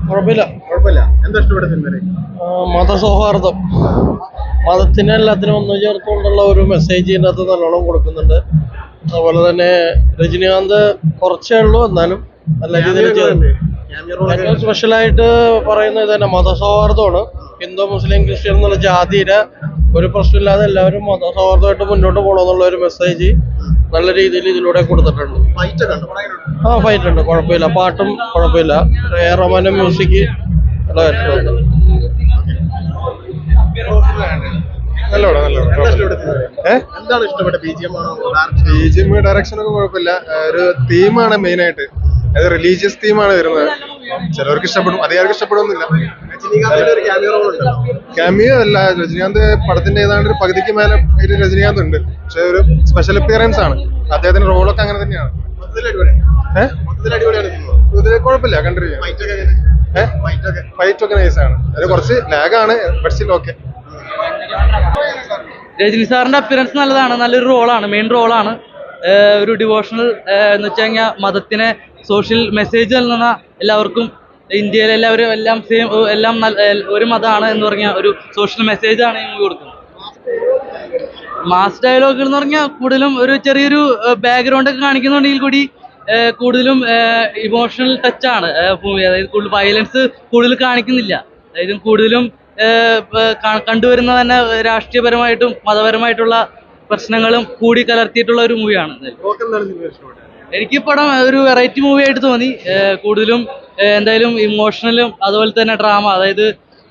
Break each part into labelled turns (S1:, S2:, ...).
S1: കുഴപ്പമില്ല.
S2: കുഴപ്പമില്ല. എന്താ ഇഷ്ടപ്പെട്ട സിനിമ?
S1: മതസൗഹാർദ്ദം, മതത്തിനെ എല്ലാത്തിനും ഒന്നു ചേർത്തുകൊണ്ടുള്ള ഒരു മെസ്സേജ് ഇതിനകത്ത് നല്ലോണം കൊടുക്കുന്നുണ്ട്. അതുപോലെ തന്നെ രജനീകാന്ത് കുറച്ചേ ഉള്ളൂ, എന്നാലും നല്ല രീതിയിൽ ചെയ്തിട്ടുണ്ട്. ഏറ്റവും സ്പെഷ്യലായിട്ട് പറയുന്നത് ഇത് തന്നെ മതസൗഹാർദ്ദമാണ്. ഹിന്ദു മുസ്ലിം ക്രിസ്ത്യൻ എന്നുള്ള ജാതിയുടെ ഒരു പ്രശ്നമില്ലാതെ എല്ലാവരും മതസൗഹാർദ്ദമായിട്ട് മുന്നോട്ട് പോകണമെന്നുള്ള ഒരു മെസ്സേജ് നല്ല രീതിയിൽ ഇതിലൂടെ കൊടുത്തിട്ടുണ്ട്. ഫൈറ്റ് ഉണ്ട്, കുഴപ്പമില്ല. പാട്ടും കുഴപ്പമില്ല. റഹ്മാന്റെ മ്യൂസിക്
S2: എന്താണ് ഇഷ്ടപ്പെട്ട BGM
S3: ഡയറക്ഷൻ ഒക്കെ കുഴപ്പമില്ല. ഒരു തീമാണ് മെയിൻ ആയിട്ട്, അത് റിലീജിയസ് തീമാണ് വരുന്നത്. ചിലവർക്ക് ഇഷ്ടപ്പെടും, അധികാർക്ക് ഇഷ്ടപ്പെടുന്നില്ല. ക്യാമിയോ അല്ല, രജനീകാന്ത് പടത്തിന്റെ ഏതാണ്ട് ഒരു പകുതിക്ക് മേലെ രജനീകാന്ത് ഉണ്ട്. പക്ഷെ ഒരു സ്പെഷ്യൽ അപ്പിയറൻസ് ആണ്. അദ്ദേഹത്തിന്റെ റോളൊക്കെ അങ്ങനെ തന്നെയാണ്. കുഴപ്പമില്ല, കണ്ടിരിക്കാം. ഫൈറ്റ് ഒക്കെ നൈസാണ്. അത് കുറച്ച് ലാഗാണ്, ബട്ട് സ്റ്റിൽ ഓക്കെ.
S4: രജനി സാറിന്റെ അപ്പിയറൻസ് നല്ലതാണ്, നല്ലൊരു റോളാണ്, മെയിൻ റോളാണ്. ഒരു ഡിവോഷണൽ എന്ന് വെച്ച് കഴിഞ്ഞാൽ മതത്തിനെ സോഷ്യൽ മെസ്സേജ് നൽകുന്ന എല്ലാവർക്കും, ഇന്ത്യയിലെ എല്ലാവരും എല്ലാം സെയിം, എല്ലാം ഒരു മതമാണ് എന്ന് പറഞ്ഞാൽ ഒരു സോഷ്യൽ മെസ്സേജാണ് ഈ മൂവി കൊടുക്കുന്നത്. മാസ് ഡയലോഗ് എന്ന് പറഞ്ഞാൽ കൂടുതലും ഒരു ചെറിയൊരു ബാക്ക്ഗ്രൗണ്ട് ഒക്കെ കാണിക്കുന്നുണ്ടെങ്കിൽ കൂടി കൂടുതലും ഇമോഷണൽ ടച്ചാണ് മൂവി. അതായത് കൂടുതൽ വയലൻസ് കൂടുതൽ കാണിക്കുന്നില്ല. അതായത് കൂടുതലും കണ്ടുവരുന്ന തന്നെ രാഷ്ട്രീയപരമായിട്ടും മതപരമായിട്ടുള്ള പ്രശ്നങ്ങളും കൂടി കലർത്തിയിട്ടുള്ള ഒരു മൂവിയാണ്. എനിക്ക് പടം ഒരു വെറൈറ്റി മൂവി ആയിട്ട് തോന്നി. കൂടുതലും എന്തായാലും ഇമോഷണലും അതുപോലെ തന്നെ ഡ്രാമ, അതായത്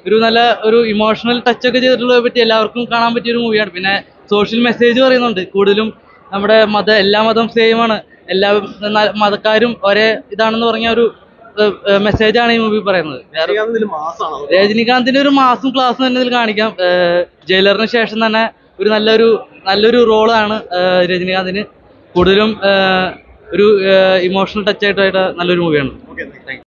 S4: ഒരു നല്ല ഒരു ഇമോഷണൽ ടച്ചൊക്കെ ചെയ്തിട്ടുള്ളതിനെ പറ്റി എല്ലാവർക്കും കാണാൻ പറ്റിയൊരു മൂവിയാണ്. പിന്നെ സോഷ്യൽ മെസ്സേജ് പറയുന്നുണ്ട്. കൂടുതലും നമ്മുടെ എല്ലാ മതം സെയിമാണ്, എല്ലാ മതക്കാരും ഒരേ ഇതാണെന്ന് പറഞ്ഞ ഒരു മെസ്സേജാണ് ഈ മൂവി പറയുന്നത്. രജനീകാന്തിന്റെ ഒരു മാസും ക്ലാസ്സും തന്നെ ഇതിൽ കാണിക്കാം. ജയിലറിന് ശേഷം തന്നെ ഒരു നല്ലൊരു റോളാണ് രജനീകാന്തിന്. കൂടുതലും ഒരു ഇമോഷണൽ ടച്ച് ആയിട്ട് നല്ലൊരു മൂവിയാണ്.